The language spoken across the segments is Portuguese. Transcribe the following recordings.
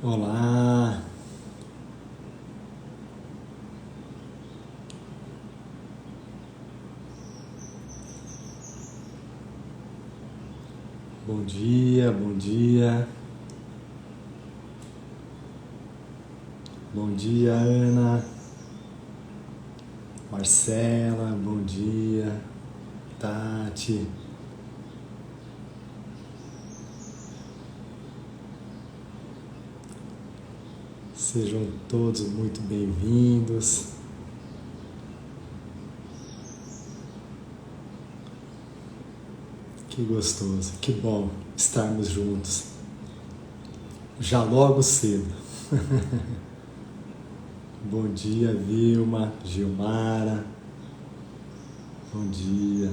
Olá, bom dia, bom dia, bom dia Ana, Marcela, bom dia, Tati, sejam todos muito bem-vindos. Que gostoso, que bom estarmos juntos, já logo cedo. Bom dia, Vilma, Gilmara, bom dia.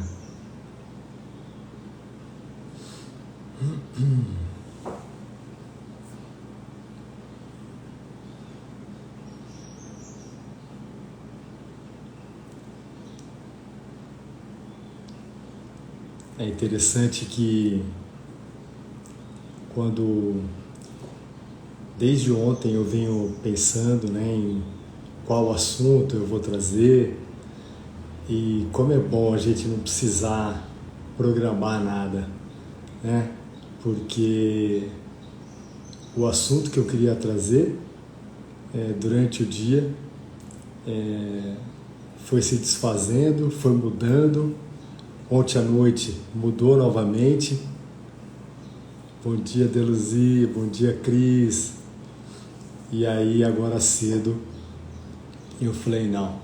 É interessante que desde ontem eu venho pensando, em qual assunto eu vou trazer e como é bom a gente não precisar programar nada, né? Porque o assunto que eu queria trazer durante o dia foi se desfazendo, foi mudando. Ontem à noite mudou novamente. Bom dia, Deluzi, bom dia, Cris. E aí, agora cedo, eu falei, não,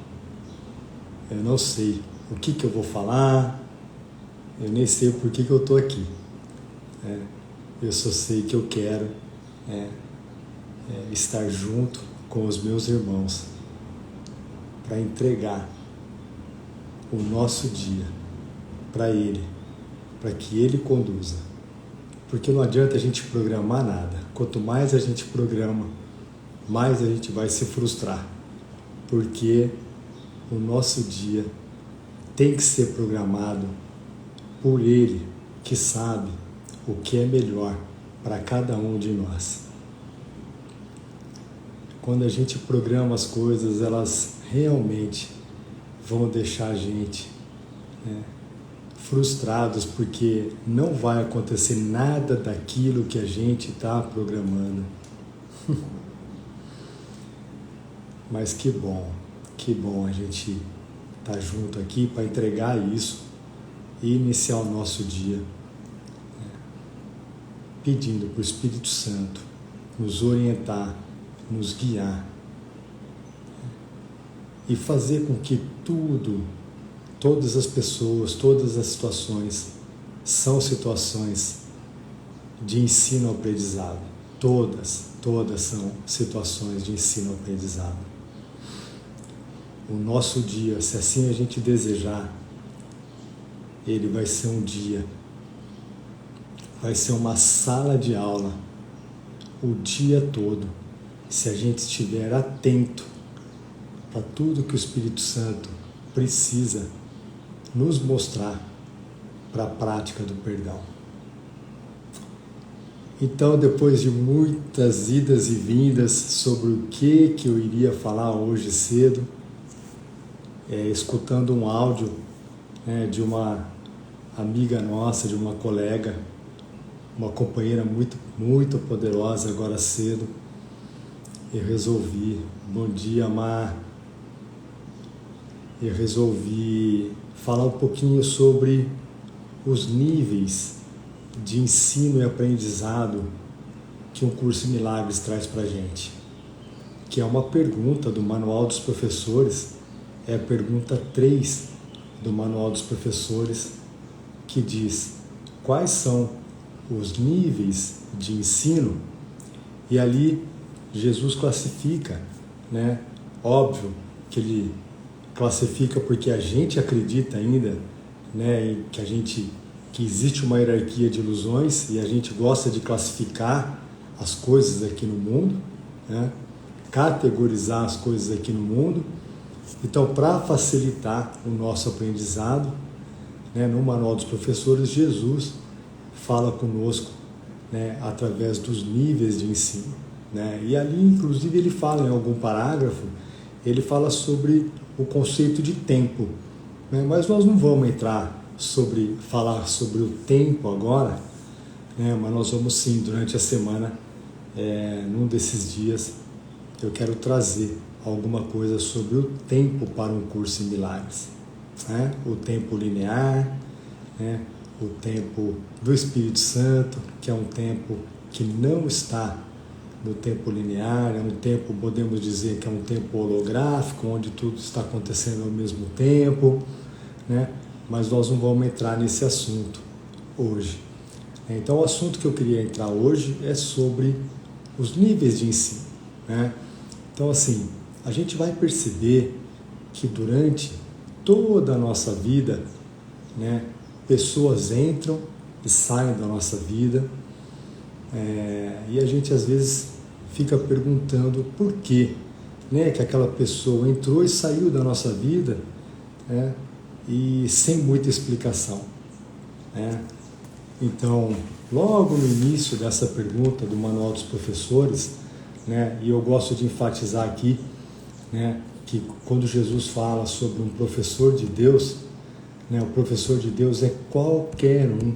eu não sei o que eu vou falar, eu nem sei por que eu estou aqui. Eu só sei que eu quero estar junto com os meus irmãos para entregar o nosso dia para Ele, para que Ele conduza. Porque não adianta a gente programar nada. Quanto mais a gente programa, mais a gente vai se frustrar. Porque o nosso dia tem que ser programado por Ele, que sabe o que é melhor para cada um de nós. Quando a gente programa as coisas, elas realmente vão deixar a gente frustrados, porque não vai acontecer nada daquilo que a gente está programando. Mas que bom a gente estar junto aqui para entregar isso e iniciar o nosso dia pedindo para o Espírito Santo nos orientar, nos guiar e fazer com que todas as pessoas, todas as situações são situações de ensino-aprendizado. Todas são situações de ensino-aprendizado. O nosso dia, se assim a gente desejar, ele vai ser um dia, vai ser uma sala de aula o dia todo, se a gente estiver atento para tudo que o Espírito Santo precisa nos mostrar para a prática do perdão. Então, depois de muitas idas e vindas sobre o que eu iria falar hoje cedo, escutando um áudio de uma amiga nossa, de uma colega, uma companheira muito, muito poderosa agora cedo, eu resolvi, bom dia, Mar, eu resolvi falar um pouquinho sobre os níveis de ensino e aprendizado que um curso de milagres traz para a gente, que é uma pergunta do Manual dos Professores, é a pergunta 3 do Manual dos Professores, que diz quais são os níveis de ensino, e ali Jesus classifica, Óbvio que ele classifica porque a gente acredita ainda, que existe uma hierarquia de ilusões e a gente gosta de classificar as coisas aqui no mundo, categorizar as coisas aqui no mundo. Então, para facilitar o nosso aprendizado, no Manual dos Professores, Jesus fala conosco através dos níveis de ensino. né? E ali, inclusive, ele fala em algum parágrafo, ele fala sobre o conceito de tempo, né? Mas nós não vamos falar sobre o tempo agora, né? Mas nós vamos sim, durante a semana, num desses dias, eu quero trazer alguma coisa sobre o tempo para um curso em milagres, né? O tempo linear, né? O tempo do Espírito Santo, que é um tempo que não está no tempo linear, é um tempo, podemos dizer que é um tempo holográfico, onde tudo está acontecendo ao mesmo tempo, né? Mas nós não vamos entrar nesse assunto hoje. Então, o assunto que eu queria entrar hoje é sobre os níveis de ensino, né? Então, assim, a gente vai perceber que durante toda a nossa vida, né, pessoas entram e saem da nossa vida, e a gente às vezes fica perguntando por quê, né, que aquela pessoa entrou e saiu da nossa vida, né, e sem muita explicação, né? Então, logo no início dessa pergunta do Manual dos Professores, né, e eu gosto de enfatizar aqui, né, que quando Jesus fala sobre um professor de Deus, né, o professor de Deus é qualquer um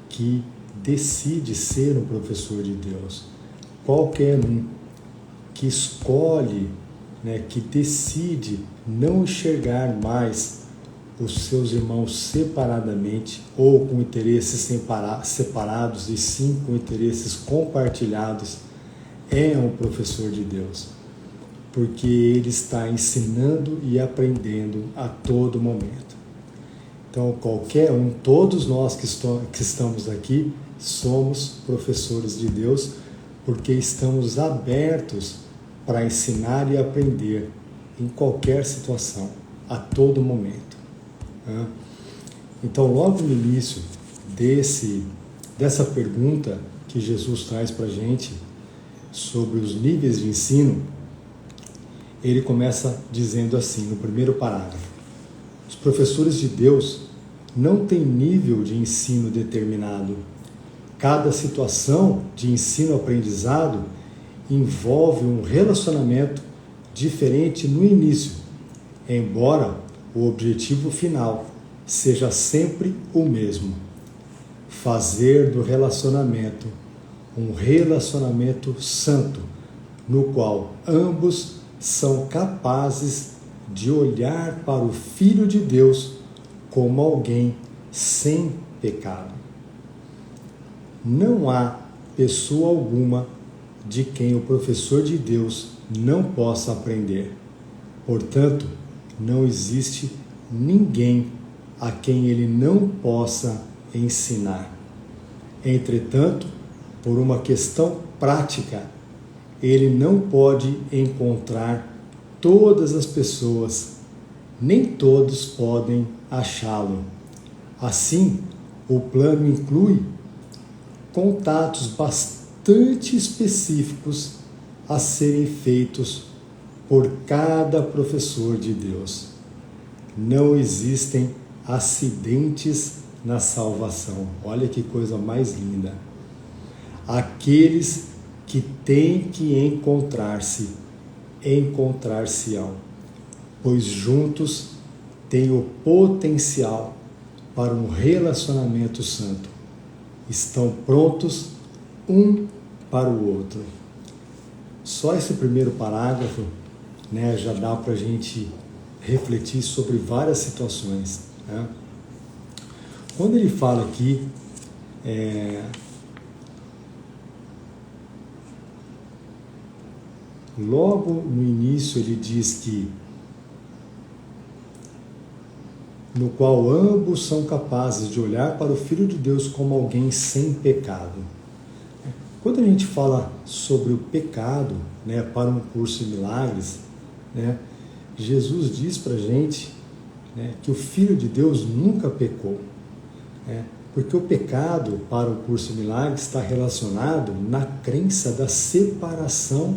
que decide ser um professor de Deus, qualquer um que escolhe, né, que decide não enxergar mais os seus irmãos separadamente ou com interesses separados e sim com interesses compartilhados, é um professor de Deus, porque ele está ensinando e aprendendo a todo momento. Então, qualquer um, todos nós que estamos aqui, somos professores de Deus, porque estamos abertos para ensinar e aprender em qualquer situação, a todo momento. Então, logo no início dessa pergunta que Jesus traz para a gente sobre os níveis de ensino, ele começa dizendo assim, no primeiro parágrafo: os professores de Deus não têm nível de ensino determinado. Cada situação de ensino-aprendizado envolve um relacionamento diferente no início, embora o objetivo final seja sempre o mesmo: fazer do relacionamento um relacionamento santo, no qual ambos são capazes de olhar para o Filho de Deus como alguém sem pecado. Não há pessoa alguma de quem o professor de Deus não possa aprender. Portanto, não existe ninguém a quem ele não possa ensinar. Entretanto, por uma questão prática, ele não pode encontrar todas as pessoas, nem todos podem achá-lo. Assim, o plano inclui contatos bastante específicos a serem feitos por cada professor de Deus. Não existem acidentes na salvação. Olha que coisa mais linda. Aqueles que têm que encontrar-se-ão, pois juntos têm o potencial para um relacionamento santo. Estão prontos um para o outro. Só esse primeiro parágrafo, né, já dá para a gente refletir sobre várias situações, né? Quando ele fala aqui, logo no início ele diz que no qual ambos são capazes de olhar para o Filho de Deus como alguém sem pecado. Quando a gente fala sobre o pecado, né, para um curso de milagres, né, Jesus diz para a gente, né, que o Filho de Deus nunca pecou, né, porque o pecado para o curso de milagres está relacionado na crença da separação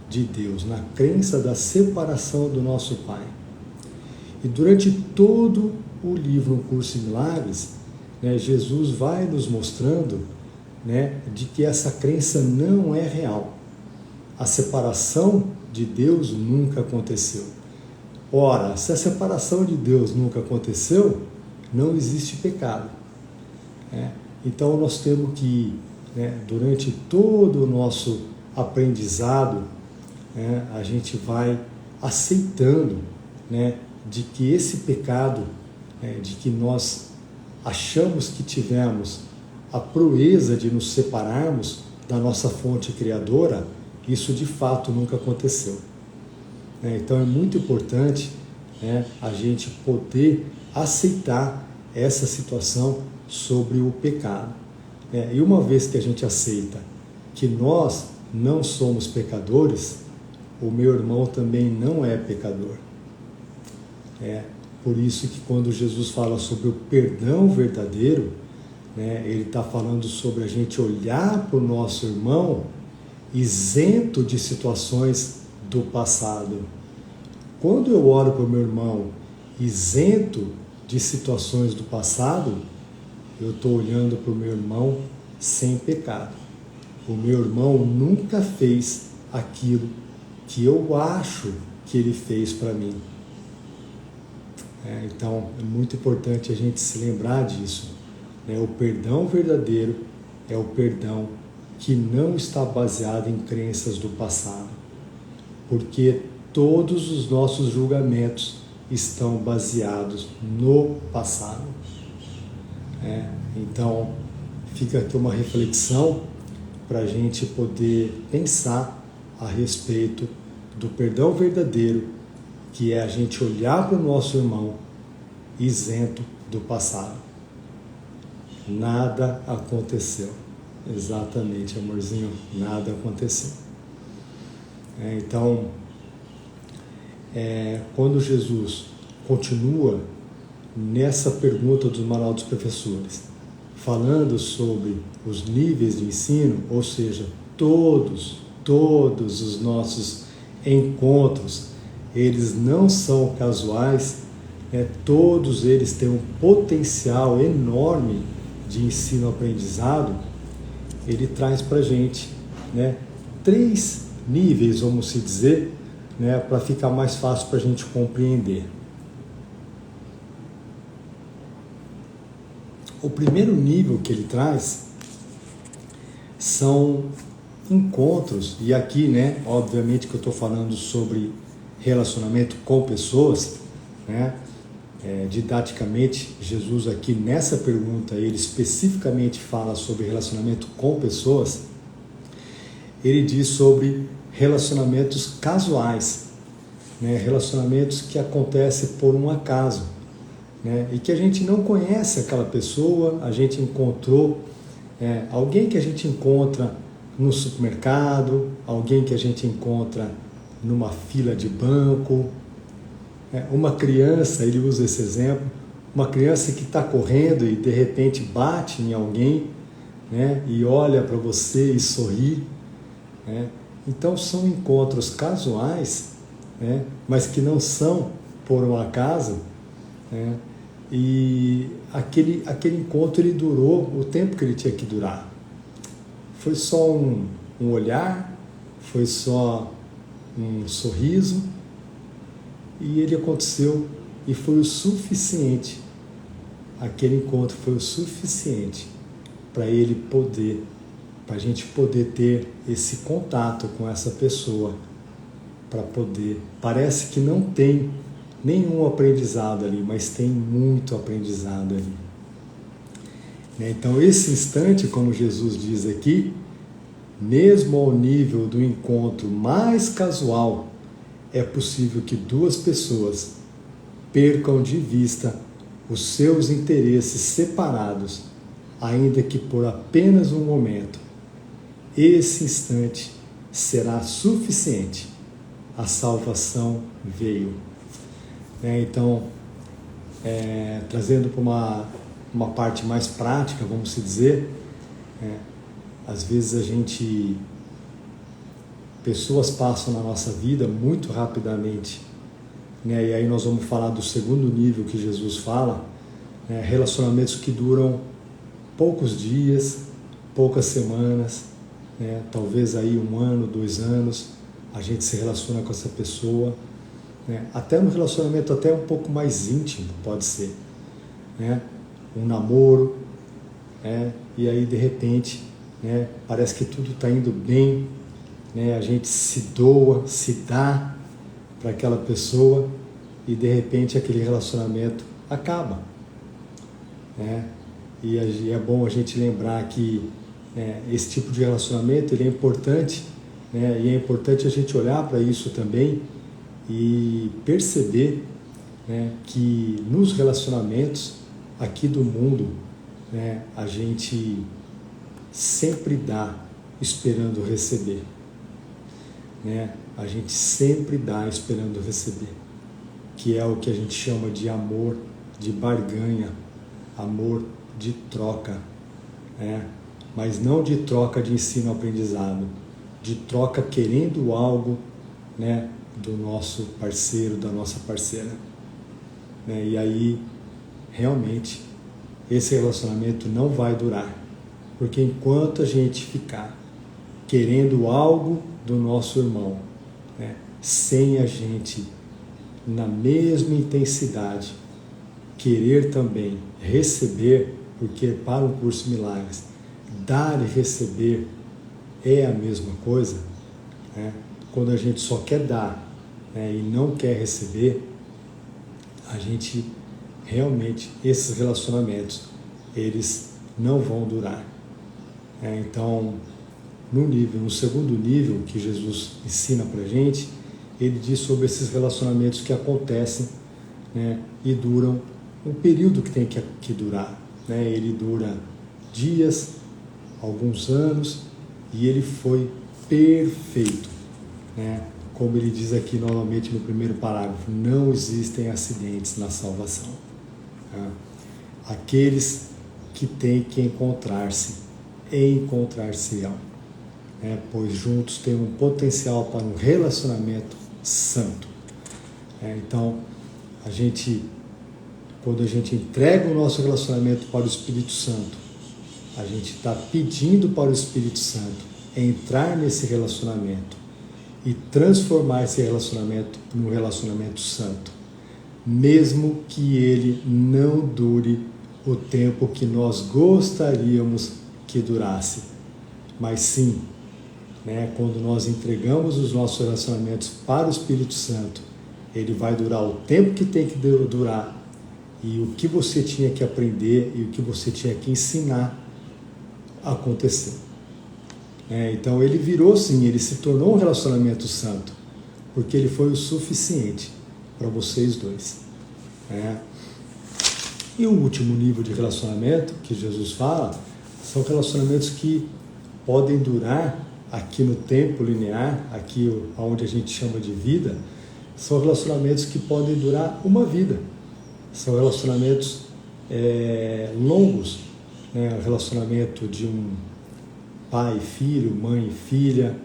de Deus, na crença da separação do nosso Pai. E durante todo o livro Um Curso em Milagres, né, Jesus vai nos mostrando, né, de que essa crença não é real. a separação de Deus nunca aconteceu. Ora, se a separação de Deus nunca aconteceu, não existe pecado. Então nós temos que, durante todo o nosso aprendizado, a gente vai aceitando, de que esse pecado, de que nós achamos que tivemos a proeza de nos separarmos da nossa fonte criadora, isso de fato nunca aconteceu. Então é muito importante a gente poder aceitar essa situação sobre o pecado. E uma vez que a gente aceita que nós não somos pecadores, o meu irmão também não é pecador. Por isso que quando Jesus fala sobre o perdão verdadeiro, ele está falando sobre a gente olhar para o nosso irmão isento de situações do passado. Quando eu olho para o meu irmão isento de situações do passado, eu estou olhando para o meu irmão sem pecado. O meu irmão nunca fez aquilo que eu acho que ele fez para mim. Então é muito importante a gente se lembrar disso. O perdão verdadeiro é o perdão que não está baseado em crenças do passado, porque todos os nossos julgamentos estão baseados no passado. Então fica aqui uma reflexão para a gente poder pensar a respeito do perdão verdadeiro, que é a gente olhar para o nosso irmão isento do passado. Nada aconteceu. Exatamente, amorzinho, nada aconteceu. Então, quando Jesus continua nessa pergunta do Manual dos Professores, falando sobre os níveis de ensino, ou seja, todos os nossos encontros, eles não são casuais, todos eles têm um potencial enorme de ensino-aprendizado. Ele traz para a gente 3 níveis, vamos se dizer, para ficar mais fácil para a gente compreender. O primeiro nível que ele traz são encontros, e aqui, obviamente que eu estou falando sobre relacionamento com pessoas, didaticamente, Jesus aqui nessa pergunta, ele especificamente fala sobre relacionamento com pessoas. Ele diz sobre relacionamentos casuais, relacionamentos que acontecem por um acaso, e que a gente não conhece aquela pessoa, a gente encontrou alguém que a gente encontra no supermercado, alguém que a gente encontra numa fila de banco, uma criança, ele usa esse exemplo, uma criança que está correndo e de repente bate em alguém, e olha para você e sorri. Então são encontros casuais, mas que não são por um acaso, e aquele encontro ele durou o tempo que ele tinha que durar. Foi só um olhar, foi só um sorriso, e ele aconteceu e foi o suficiente. Aquele encontro foi o suficiente para a gente poder ter esse contato com essa pessoa, parece que não tem nenhum aprendizado ali, mas tem muito aprendizado ali. Então esse instante, como Jesus diz aqui, mesmo ao nível do encontro mais casual, é possível que 2 pessoas percam de vista os seus interesses separados, ainda que por apenas um momento. Esse instante será suficiente. A salvação veio. Então, trazendo para uma parte mais prática, vamos se dizer, às vezes pessoas passam na nossa vida muito rapidamente, e aí nós vamos falar do segundo nível que Jesus fala, relacionamentos que duram poucos dias, poucas semanas, né? Talvez aí 1 ano, 2 anos, a gente se relaciona com essa pessoa, né? Até no relacionamento até um pouco mais íntimo, pode ser, né? Um namoro, né? E aí de repente, né, parece que tudo está indo bem, né? A gente se doa, se dá para aquela pessoa e de repente aquele relacionamento acaba, né? E é bom a gente lembrar que esse tipo de relacionamento ele é importante, né? E é importante a gente olhar para isso também e perceber, né, que nos relacionamentos aqui do mundo, né, a gente sempre dá esperando receber, né? A gente sempre dá esperando receber, que é o que a gente chama de amor de barganha, amor de troca, né? Mas não de troca de ensino-aprendizado, de troca querendo algo, né, do nosso parceiro, da nossa parceira, né? E aí, realmente, esse relacionamento não vai durar, porque enquanto a gente ficar querendo algo do nosso irmão, né, sem a gente, na mesma intensidade, querer também receber, porque para o curso de milagres, dar e receber é a mesma coisa, né? Quando a gente só quer dar, né, e não quer receber, a gente realmente, esses relacionamentos, eles não vão durar. Então, no segundo nível que Jesus ensina para a gente, ele diz sobre esses relacionamentos que acontecem, né, e duram um período que tem que durar, né? Ele dura dias, alguns anos, e ele foi perfeito, né? Como ele diz aqui novamente no primeiro parágrafo, não existem acidentes na salvação. Tá? Aqueles que têm que encontrar-se, encontrar-se-ão, né? Pois juntos têm um potencial para um relacionamento santo. Então, quando a gente entrega o nosso relacionamento para o Espírito Santo, a gente está pedindo para o Espírito Santo entrar nesse relacionamento e transformar esse relacionamento num relacionamento santo, mesmo que ele não dure o tempo que nós gostaríamos que durasse. Mas sim, né, quando nós entregamos os nossos relacionamentos para o Espírito Santo, ele vai durar o tempo que tem que durar, e o que você tinha que aprender e o que você tinha que ensinar aconteceu. Então ele virou sim, ele se tornou um relacionamento santo, porque ele foi o suficiente para vocês dois. E o último nível de relacionamento que Jesus fala são relacionamentos que podem durar aqui no tempo linear, aqui onde a gente chama de vida, são relacionamentos que podem durar uma vida. São relacionamentos longos, né? O relacionamento de um pai e filho, mãe e filha,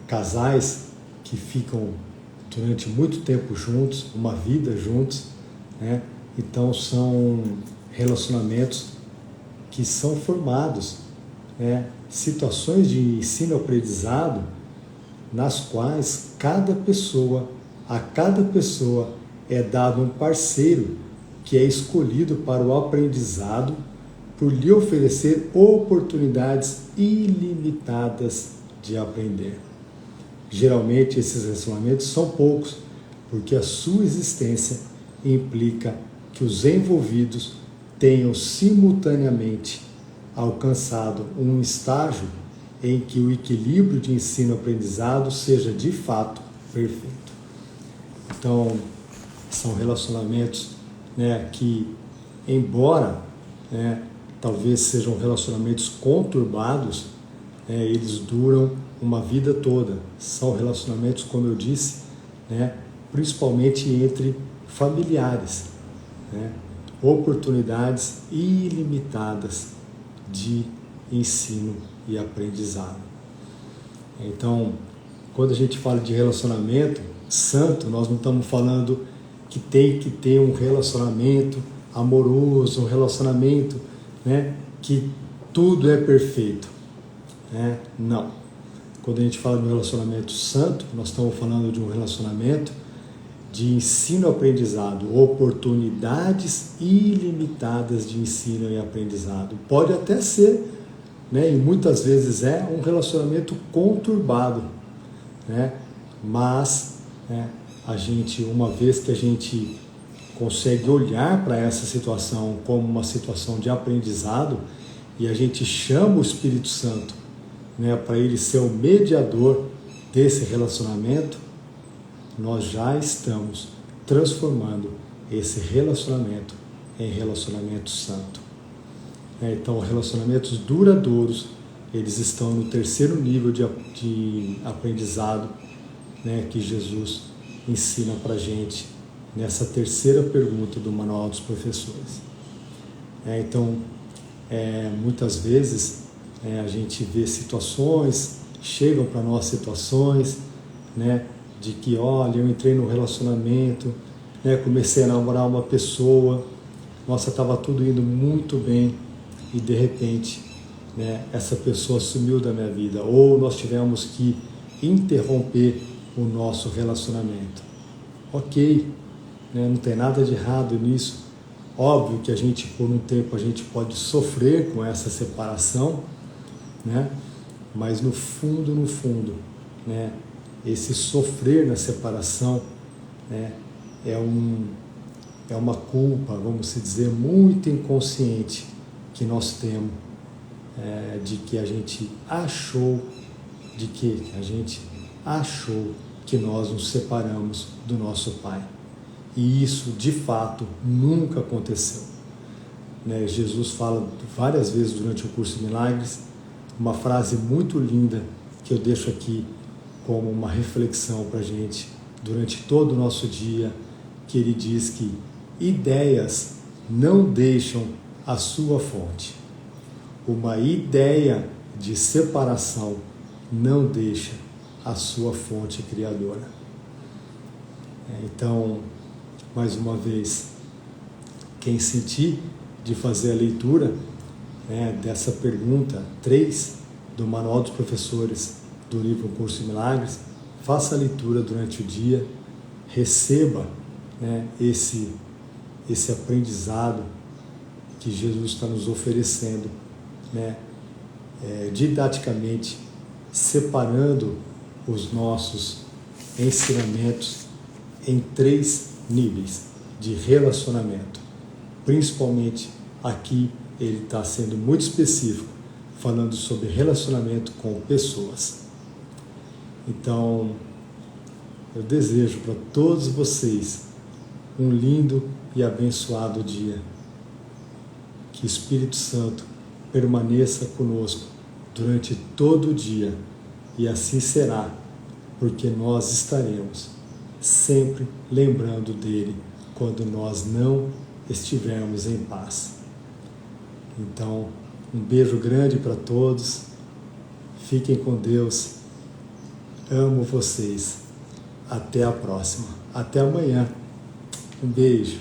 casais que ficam durante muito tempo juntos, uma vida juntos, né? Então são relacionamentos que são formados, né? Situações de ensino-aprendizado nas quais a cada pessoa é dado um parceiro que é escolhido para o aprendizado por lhe oferecer oportunidades ilimitadas de aprender. Geralmente esses relacionamentos são poucos, porque a sua existência implica que os envolvidos tenham simultaneamente alcançado um estágio em que o equilíbrio de ensino-aprendizado seja de fato perfeito. Então, são relacionamentos, né, que, embora, né, talvez sejam relacionamentos conturbados, eles duram uma vida toda. São relacionamentos, como eu disse, né, principalmente entre familiares, né, oportunidades ilimitadas de ensino e aprendizado. Então, quando a gente fala de relacionamento santo, nós não estamos falando que tem que ter um relacionamento amoroso, um relacionamento, né, que tudo é perfeito, né? Não. Quando a gente fala de um relacionamento santo, nós estamos falando de um relacionamento de ensino-aprendizado, oportunidades ilimitadas de ensino e aprendizado. Pode até ser, né, e muitas vezes é um relacionamento conturbado, né, mas, né, a gente, uma vez que a gente consegue olhar para essa situação como uma situação de aprendizado e a gente chama o Espírito Santo, né, para ele ser o mediador desse relacionamento, nós já estamos transformando esse relacionamento em relacionamento santo. Então, relacionamentos duradouros, eles estão no terceiro nível de aprendizado, né, que Jesus ensina para a gente nessa terceira pergunta do Manual dos Professores. Então, muitas vezes a gente vê situações, chegam para nós situações, né, de que, olha, eu entrei num relacionamento, né, comecei a namorar uma pessoa, nossa, estava tudo indo muito bem e de repente, né, essa pessoa sumiu da minha vida, ou nós tivemos que interromper o nosso relacionamento. Ok, né, não tem nada de errado nisso. Óbvio que a gente, por um tempo, a gente pode sofrer com essa separação, né, mas no fundo, né, esse sofrer na separação, né, é uma culpa, vamos dizer, muito inconsciente que nós temos, de que a gente achou, que nós nos separamos do nosso Pai. E isso, de fato, nunca aconteceu. Né? Jesus fala várias vezes durante o curso de Milagres, uma frase muito linda que eu deixo aqui como uma reflexão para a gente durante todo o nosso dia, que ele diz que ideias não deixam a sua fonte. Uma ideia de separação não deixa a sua fonte criadora. Então, mais uma vez, quem sentir de fazer a leitura, né, dessa pergunta 3 do Manual dos Professores do livro Curso de Milagres, faça a leitura durante o dia, receba, né, esse aprendizado que Jesus está nos oferecendo, né, didaticamente, separando os nossos ensinamentos em 3 níveis de relacionamento. Principalmente aqui ele está sendo muito específico, falando sobre relacionamento com pessoas. Então, eu desejo para todos vocês um lindo e abençoado dia. Que o Espírito Santo permaneça conosco durante todo o dia, e assim será, porque nós estaremos sempre lembrando dele quando nós não estivermos em paz. Então, um beijo grande para todos, fiquem com Deus, amo vocês, até a próxima, até amanhã, um beijo.